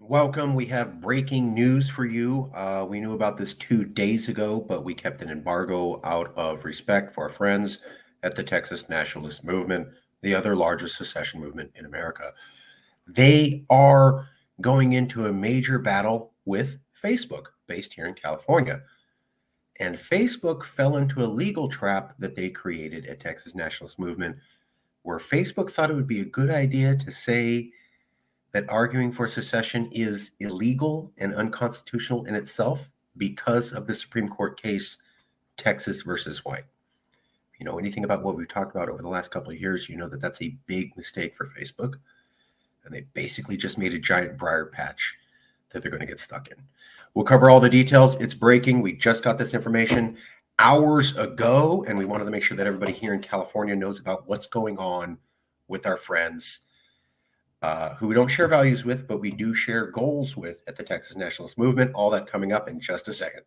Welcome. We have breaking news for you. We knew about this 2 days ago, but we kept an embargo out of respect for our friends at the Texas Nationalist Movement, the other largest secession movement in America. They are going into a major battle with Facebook, based here in California. And Facebook fell into a legal trap that they created at Texas Nationalist Movement, where Facebook thought it would be a good idea to say that arguing for secession is illegal and unconstitutional in itself because of the Supreme Court case, Texas versus White. If you know anything about what we've talked about over the last couple of years, you know that that's a big mistake for Facebook. And they basically just made a giant briar patch that they're going to get stuck in. We'll cover all the details. It's breaking. We just got this information hours ago, and we wanted to make sure that everybody here in California knows about what's going on with our friends who we don't share values with, but we do share goals with at the Texas Nationalist Movement. All that coming up in just a second.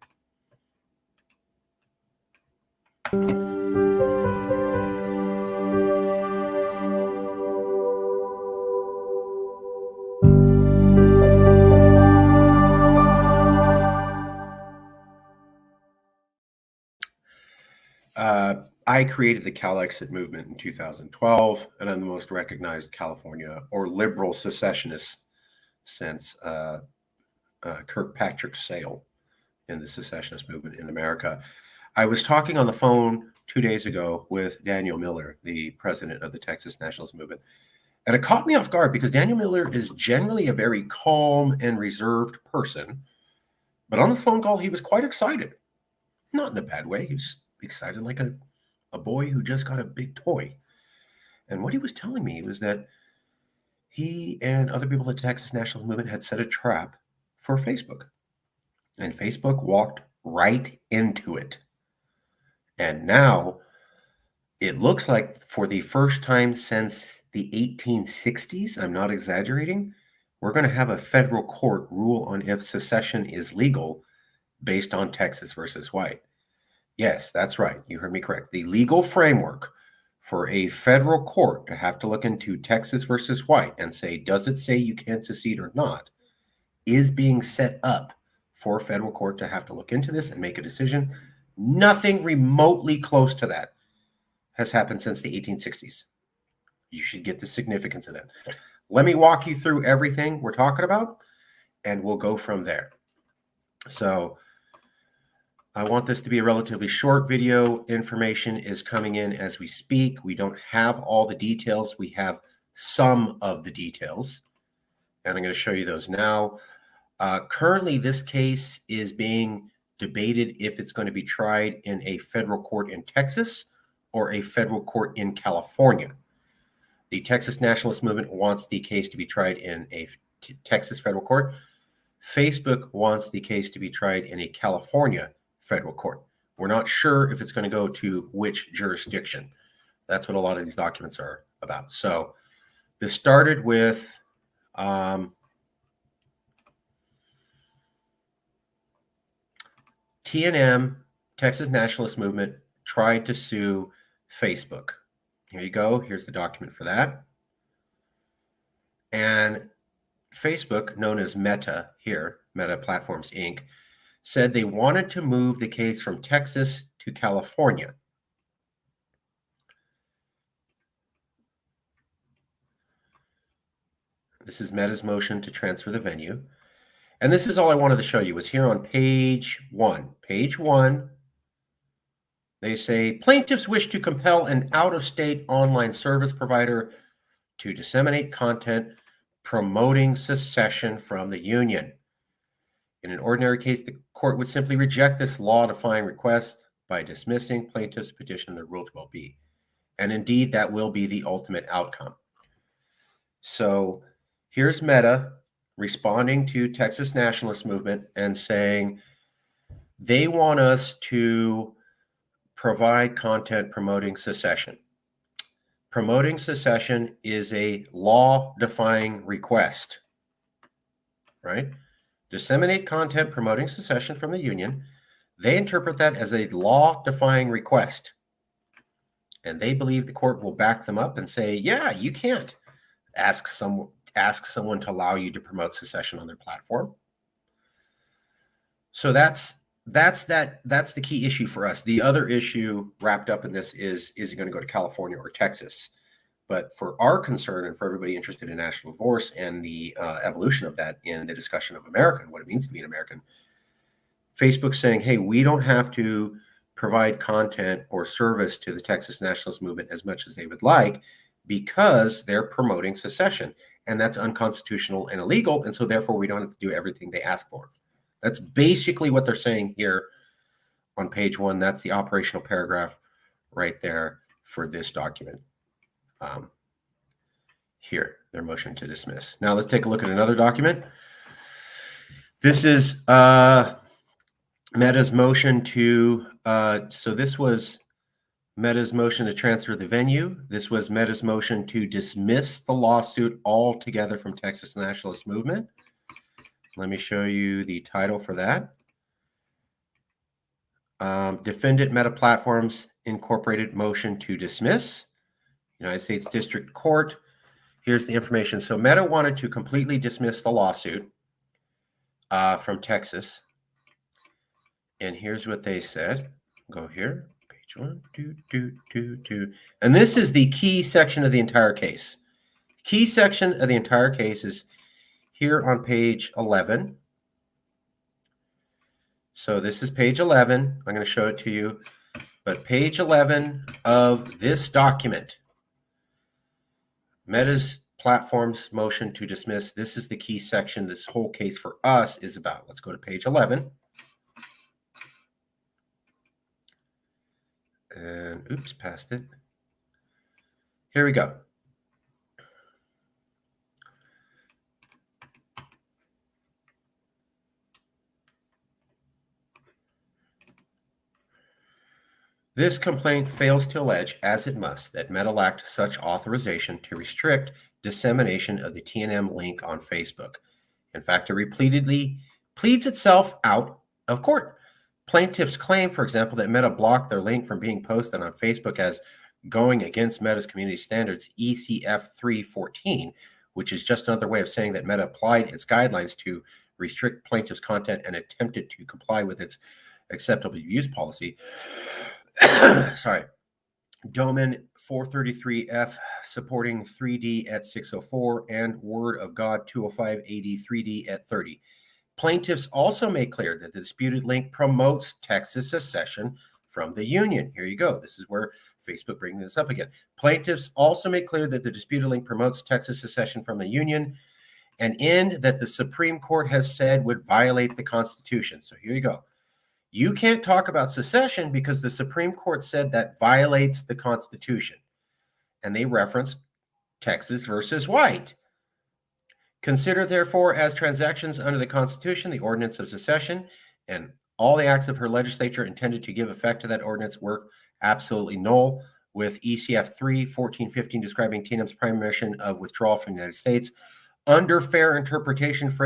I created the Cal Exit movement in 2012, and I'm the most recognized California or liberal secessionist since Kirkpatrick Sale in the secessionist movement in America. I was talking on the phone 2 days ago with Daniel Miller, the president of the Texas Nationalist Movement, and it caught me off guard because Daniel Miller is generally a very calm and reserved person, but on this phone call, he was quite excited. Not in a bad way. He was excited like a boy who just got a big toy. And what he was telling me was that he and other people at the Texas Nationalist Movement had set a trap for Facebook. And Facebook walked right into it. And now it looks like for the first time since the 1860s, I'm not exaggerating, we're going to have a federal court rule on if secession is legal based on Texas versus White. Yes, that's right. You heard me correct. The legal framework for a federal court to have to look into Texas versus White and say, does it say you can secede or not, is being set up for a federal court to have to look into this and make a decision. Nothing remotely close to that has happened since the 1860s. You should get the significance of that. Let me walk you through everything we're talking about, and we'll go from there. So I want this to be a relatively short video. Information is coming in as we speak. We don't have all the details. We have some of the details, and I'm going to show you those now. Currently, this case is being debated if it's going to be tried in a federal court in Texas or a federal court in California. The Texas Nationalist Movement wants the case to be tried in a Texas federal court. Facebook wants the case to be tried in a California federal court. We're not sure if it's going to go to which jurisdiction. That's what a lot of these documents are about. So this started with TNM, Texas Nationalist Movement, tried to sue Facebook. Here you go. Here's the document for that. And Facebook, known as Meta here, Meta Platforms, Inc., said they wanted to move the case from Texas to California. This is Meta's motion to transfer the venue. And this is all I wanted to show you. Was here on page 1. Page 1, they say, plaintiffs wish to compel an out-of-state online service provider to disseminate content promoting secession from the union. In an ordinary case, the court would simply reject this law-defying request by dismissing plaintiffs' petition under Rule 12b. And indeed, that will be the ultimate outcome. So here's Meta responding to Texas Nationalist Movement and saying they want us to provide content promoting secession. Promoting secession is a law-defying request, right? Disseminate content promoting secession from the union. They interpret that as a law-defying request. And they believe the court will back them up and say, yeah, you can't ask someone ask someone to allow you to promote secession on their platform. So that's the key issue for us. The other issue wrapped up in this is it going to go to California or Texas? But for our concern and for everybody interested in national divorce and the evolution of that in the discussion of American, what it means to be an American, Facebook's saying, hey, we don't have to provide content or service to the Texas Nationalist Movement as much as they would like because they're promoting secession. And that's unconstitutional and illegal. And so therefore, we don't have to do everything they ask for. That's basically what they're saying here on page 1. That's the operational paragraph right there for this document. Here, their motion to dismiss. Now let's take a look at another document. This is Meta's motion to, so this was Meta's motion to transfer the venue. This was Meta's motion to dismiss the lawsuit altogether from Texas Nationalist Movement. Let me show you the title for that. Defendant Meta Platforms Incorporated motion to dismiss. United States District Court. Here's the information. So Meta wanted to completely dismiss the lawsuit from Texas. And here's what they said. Go here. Page 1, 2. And this is the key section of the entire case. Key section of the entire case is here on page 11. So this is page 11. I'm going to show it to you. But page 11 of this document, Meta's platform's motion to dismiss, this is the key section this whole case for us is about. Let's go to page 11. And oops, passed it. Here we go. This complaint fails to allege, as it must, that Meta lacked such authorization to restrict dissemination of the TNM link on Facebook. In fact, it repeatedly pleads itself out of court. Plaintiffs claim, for example, that Meta blocked their link from being posted on Facebook as going against Meta's community standards ECF 314, which is just another way of saying that Meta applied its guidelines to restrict plaintiffs' content and attempted to comply with its acceptable use policy. Sorry. Domain 433F supporting 3D at 604 and Word of God 205AD 3D at 30. Plaintiffs also make clear that the disputed link promotes Texas secession from the Union. Here you go. This is where Facebook bringing this up again. Plaintiffs also make clear that the disputed link promotes Texas secession from the Union, an end that the Supreme Court has said would violate the Constitution. So here you go. You can't talk about secession because the Supreme Court said that violates the Constitution. And they reference Texas versus White. Consider, therefore, as transactions under the Constitution, the ordinance of secession, and all the acts of her legislature intended to give effect to that ordinance were absolutely null, with ECF 3-1415 describing TNM's primary mission of withdrawal from the United States. Under fair interpretation of the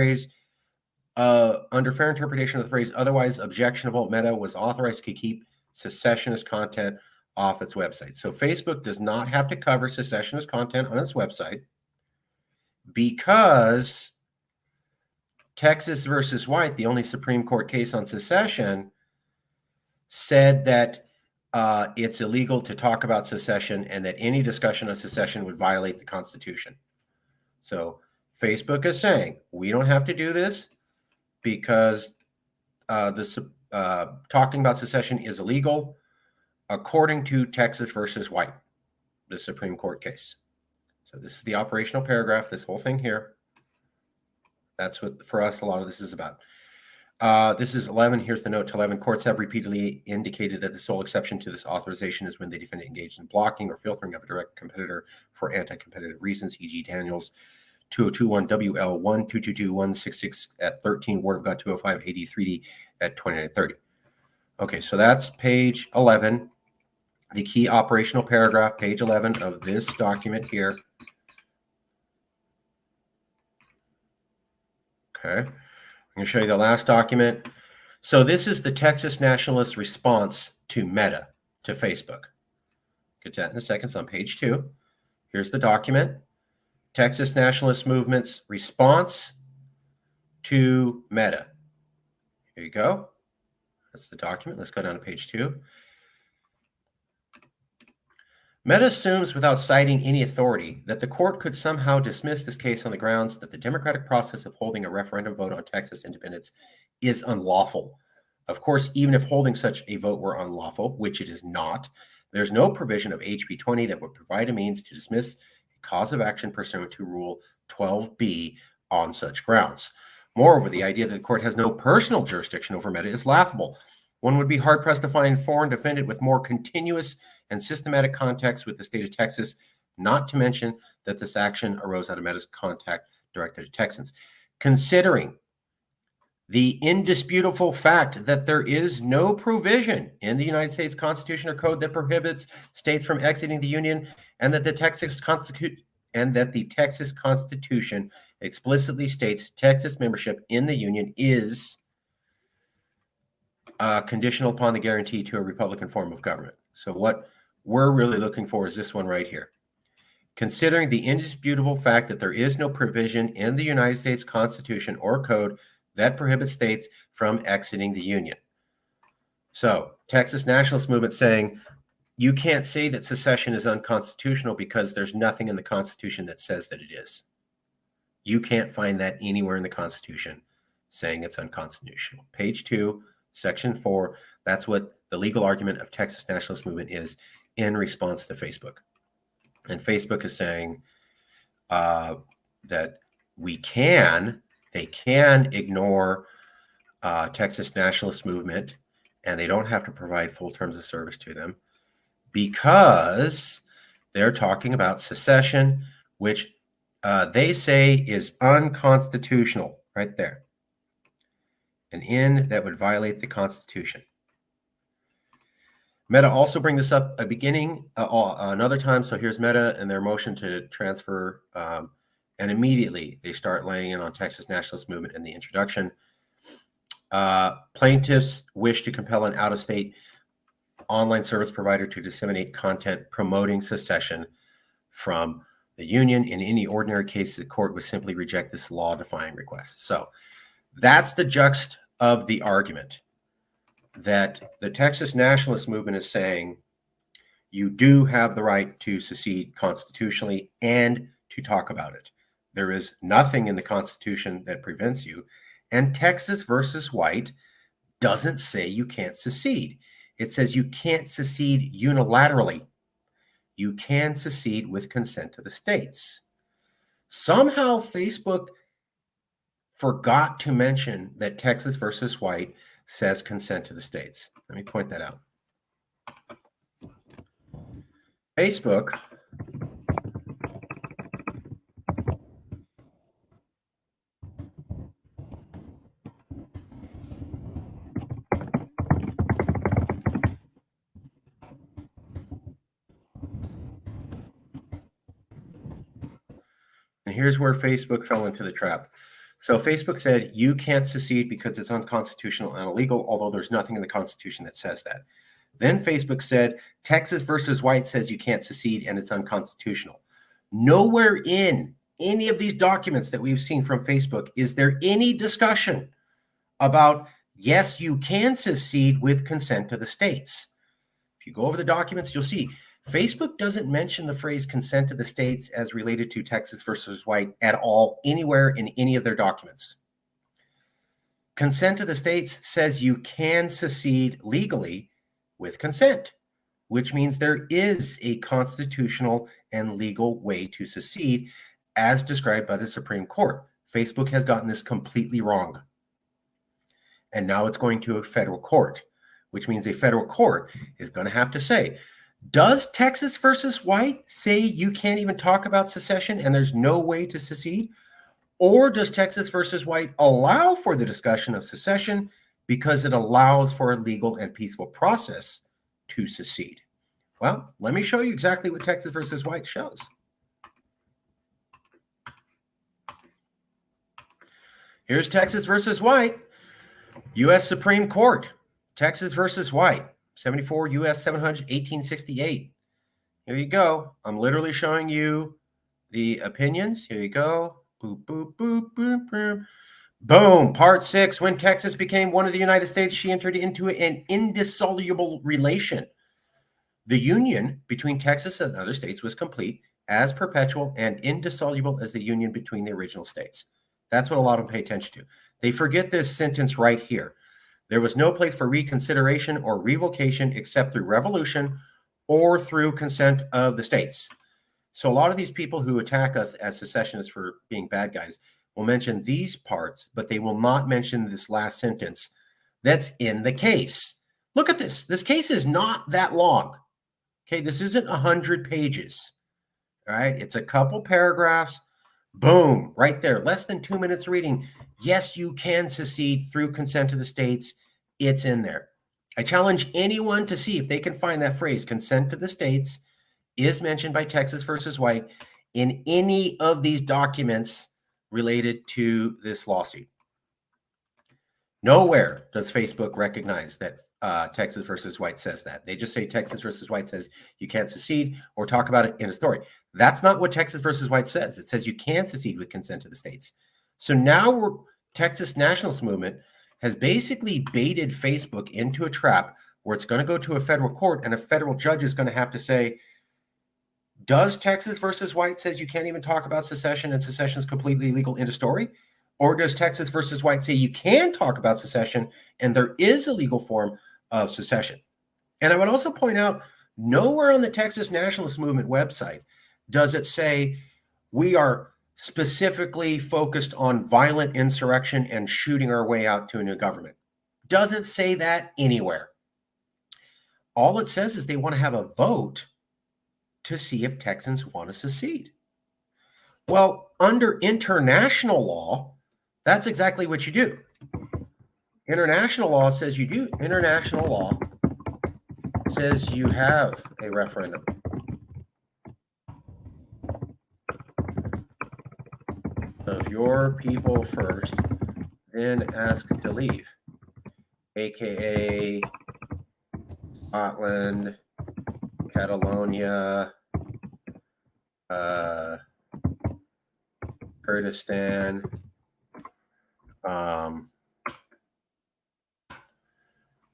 phrase, otherwise objectionable, Meta was authorized to keep secessionist content off its website. So Facebook does not have to cover secessionist content on its website because Texas versus White, the only Supreme Court case on secession, said that it's illegal to talk about secession and that any discussion of secession would violate the Constitution. So Facebook is saying we don't have to do this because talking about secession is illegal according to Texas versus White, the Supreme Court case. So this is the operational paragraph, this whole thing here. That's what, for us, a lot of this is about. This is 11. Here's the note to 11. Courts have repeatedly indicated that the sole exception to this authorization is when the defendant engaged in blocking or filtering of a direct competitor for anti-competitive reasons, e.g. Daniels 2021 WL 1222166 at 13, Word of God 205 AD 3D at 2930. Okay, so that's page 11, the key operational paragraph, page 11 of this document here. Okay, I'm going to show you the last document. So this is the Texas Nationalist response to Meta, to Facebook. Get to that in a second. It's on page 2. Here's the document. Texas Nationalist Movement's response to Meta. Here you go. That's the document. Let's go down to page 2. Meta assumes, without citing any authority, that the court could somehow dismiss this case on the grounds that the democratic process of holding a referendum vote on Texas independence is unlawful. Of course, even if holding such a vote were unlawful, which it is not, there's no provision of HB 20 that would provide a means to dismiss a cause of action pursuant to Rule 12b on such grounds. Moreover, the idea that the court has no personal jurisdiction over Meta is laughable. One would be hard-pressed to find a foreign defendant with more continuous and systematic contacts with the state of Texas, not to mention that this action arose out of Meta's contact directed to Texans. Considering the indisputable fact that there is no provision in the United States Constitution or Code that prohibits states from exiting the Union, and that the Texas Constitution explicitly states Texas membership in the Union is conditional upon the guarantee to a Republican form of government. So what we're really looking for is this one right here. Considering the indisputable fact that there is no provision in the United States Constitution or Code that prohibits states from exiting the Union. So Texas Nationalist Movement saying you can't say that secession is unconstitutional because there's nothing in the Constitution that says that it is. You can't find that anywhere in the Constitution saying it's unconstitutional. Page 2, Section 4, that's what the legal argument of Texas Nationalist Movement is in response to Facebook. And Facebook is saying that they can ignore Texas Nationalist Movement, and they don't have to provide full terms of service to them because they're talking about secession, which they say is unconstitutional right there. An end that would violate the Constitution. Meta also bring this up another time. So here's Meta and their motion to transfer, and immediately they start laying in on Texas Nationalist Movement in the introduction. Plaintiffs wish to compel an out-of-state online service provider to disseminate content promoting secession from the Union. In any ordinary case, the court would simply reject this law-defying request. So that's the gist of the argument, that the Texas Nationalist Movement is saying you do have the right to secede constitutionally and to talk about it. There is nothing in the Constitution that prevents you. And Texas versus White doesn't say you can't secede. It says you can't secede unilaterally. You can secede with consent of the states. Somehow Facebook forgot to mention that Texas versus White says consent to the states. Let me point that out. Facebook and here's where Facebook fell into the trap. So Facebook said you can't secede because it's unconstitutional and illegal, although there's nothing in the Constitution that says that. Then Facebook said Texas versus White says you can't secede and it's unconstitutional. Nowhere in any of these documents that we've seen from Facebook is there any discussion about, yes, you can secede with consent to the states. If you go over the documents, you'll see Facebook doesn't mention the phrase consent to the states as related to Texas versus White at all, anywhere in any of their documents. Consent to the states says you can secede legally with consent, which means there is a constitutional and legal way to secede as described by the Supreme Court. Facebook has gotten this completely wrong. And now it's going to a federal court, which means a federal court is going to have to say, does Texas versus White say you can't even talk about secession and there's no way to secede? Or does Texas versus White allow for the discussion of secession because it allows for a legal and peaceful process to secede? Well, let me show you exactly what Texas versus White shows. Here's Texas versus White, U.S. Supreme Court, Texas versus White. 74 U.S. 700, 1868. Here you go. I'm literally showing you the opinions. Here you go. Boop, boop, boop, boop, boop. Boom. Part 6. When Texas became one of the United States, she entered into an indissoluble relation. The union between Texas and other states was complete, as perpetual and indissoluble as the union between the original states. That's what a lot of them pay attention to. They forget this sentence right here. There was no place for reconsideration or revocation except through revolution or through consent of the states. So a lot of these people who attack us as secessionists for being bad guys will mention these parts, but they will not mention this last sentence that's in the case. Look at this. This case is not that long. Okay, this isn't 100 pages. All right, it's a couple paragraphs. Boom, right there, less than 2 minutes reading. Yes, you can secede through consent of the states. It's in there. I challenge anyone to see if they can find that phrase, consent to the states, is mentioned by Texas versus White in any of these documents related to this lawsuit. Nowhere does Facebook recognize that Texas versus White says that. They just say Texas versus White says you can't secede or talk about it in a story. That's not what Texas versus White says. It says you can secede with consent of the states. So now Texas Nationalist Movement has basically baited Facebook into a trap where it's going to go to a federal court and a federal judge is going to have to say, does Texas versus White says you can't even talk about secession and secession is completely illegal in a story? Or does Texas versus White say you can talk about secession and there is a legal form of secession? And I would also point out, nowhere on the Texas Nationalist Movement website does it say we are specifically focused on violent insurrection and shooting our way out to a new government. Doesn't say that anywhere. All it says is they want to have a vote to see if Texans want to secede. Well, under international law, that's exactly what you do. International law says you do. International law says you have a referendum. Of your people first, then ask to leave, aka Scotland, Catalonia, Kurdistan,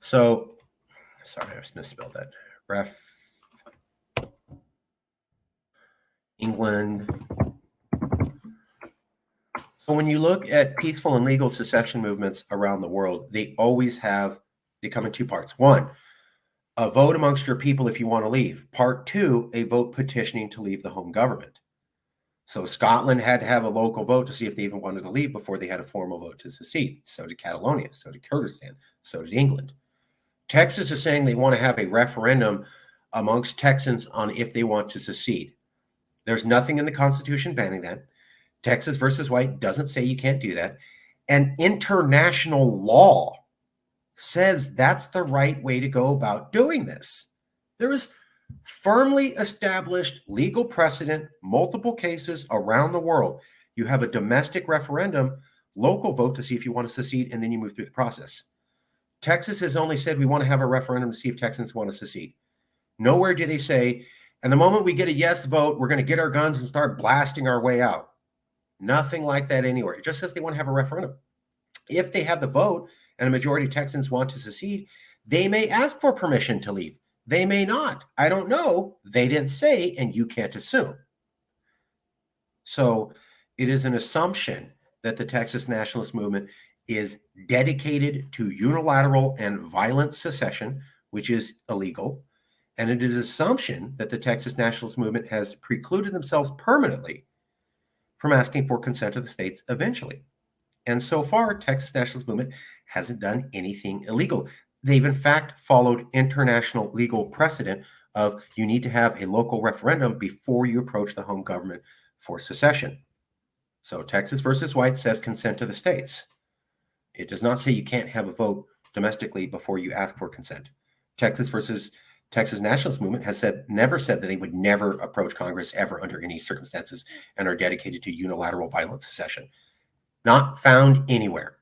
so sorry, I misspelled that. England. So when you look at peaceful and legal secession movements around the world, they always they come in two parts. One, a vote amongst your people if you want to leave. Part two, a vote petitioning to leave the home government. So Scotland had to have a local vote to see if they even wanted to leave before they had a formal vote to secede. So did Catalonia, so did Kurdistan, so did England. Texas is saying they want to have a referendum amongst Texans on if they want to secede. There's nothing in the Constitution banning that. Texas versus White doesn't say you can't do that. And international law says that's the right way to go about doing this. There is firmly established legal precedent, multiple cases around the world. You have a domestic referendum, local vote to see if you want to secede, and then you move through the process. Texas has only said we want to have a referendum to see if Texans want to secede. Nowhere do they say, and the moment we get a yes vote, we're going to get our guns and start blasting our way out. Nothing like that anywhere. It just says they want to have a referendum. If they have the vote and a majority of Texans want to secede, they may ask for permission to leave. They may not. I don't know. They didn't say, and you can't assume. So it is an assumption that the Texas Nationalist Movement is dedicated to unilateral and violent secession, which is illegal. And it is an assumption that the Texas Nationalist Movement has precluded themselves permanently from asking for consent of the states eventually. And so far, Texas Nationalist Movement hasn't done anything illegal. They've in fact followed international legal precedent of you need to have a local referendum before you approach the home government for secession. So Texas versus White says consent to the states. It does not say you can't have a vote domestically before you ask for consent. Texas Nationalist Movement has never said that they would never approach Congress ever under any circumstances and are dedicated to unilateral violent secession. Not found anywhere.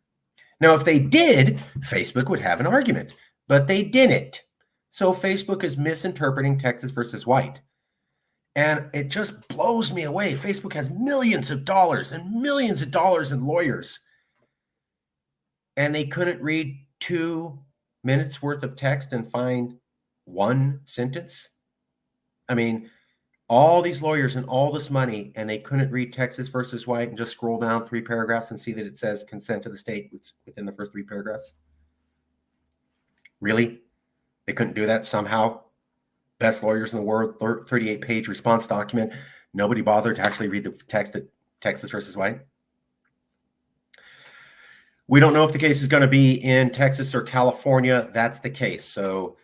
Now, if they did, Facebook would have an argument, but they didn't. So Facebook is misinterpreting Texas versus White. And it just blows me away. Facebook has millions of dollars and millions of dollars in lawyers. And they couldn't read 2 minutes worth of text and find one sentence. I mean, all these lawyers and all this money, and they couldn't read Texas versus White and just scroll down 3 paragraphs and see that it says consent to the state within the first 3 paragraphs. Really? They couldn't do that somehow? Best lawyers in the world, 38-page response document. Nobody bothered to actually read the text at Texas versus White. We don't know if the case is going to be in Texas or California. That's the case. So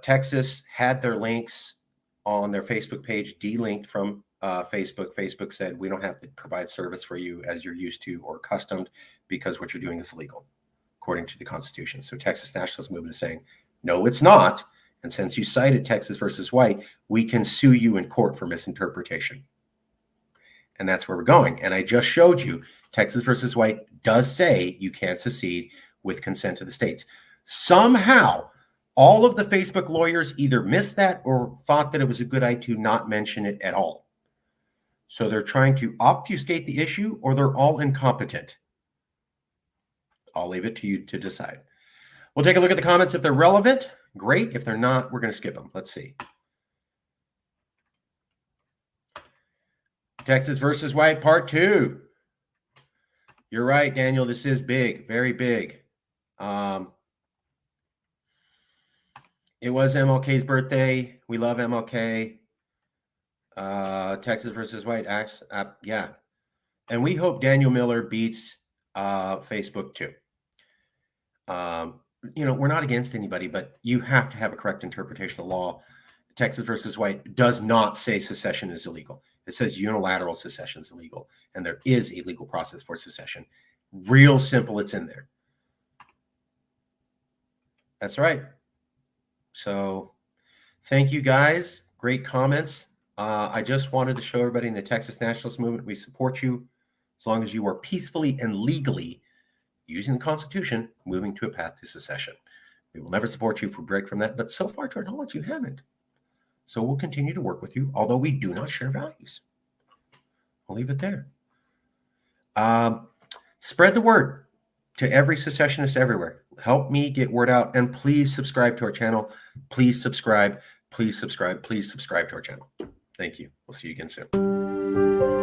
Texas had their links on their Facebook page delinked from Facebook. Facebook said, we don't have to provide service for you as you're used to or accustomed because what you're doing is illegal, according to the Constitution. So Texas Nationalist Movement is saying, no, it's not. And since you cited Texas versus White, we can sue you in court for misinterpretation. And that's where we're going. And I just showed you Texas versus White does say you can't secede with consent of the states. Somehow, all of the Facebook lawyers either missed that or thought that it was a good idea to not mention it at all. So they're trying to obfuscate the issue, or they're all incompetent. I'll leave it to you to decide. We'll take a look at the comments. If they're relevant, great. If they're not, we're going to skip them. Let's see. Texas versus White, part 2. You're right, Daniel. This is big, very big. It was MLK's birthday. We love MLK. Texas versus White, yeah. And we hope Daniel Miller beats Facebook too. We're not against anybody, but you have to have a correct interpretation of law. Texas versus White does not say secession is illegal. It says unilateral secession is illegal, and there is a legal process for secession. Real simple, it's in there. That's right. So thank you, guys. Great comments. I just wanted to show everybody in the Texas Nationalist Movement, we support you as long as you are peacefully and legally using the Constitution, moving to a path to secession. We will never support you for break from that, but so far to our knowledge, you haven't. So we'll continue to work with you, although we do not share values. I'll leave it there. Spread the word to every secessionist everywhere. Help me get word out, and please subscribe to our channel. Please subscribe. Please subscribe. Please subscribe to our channel. Thank you. We'll see you again soon.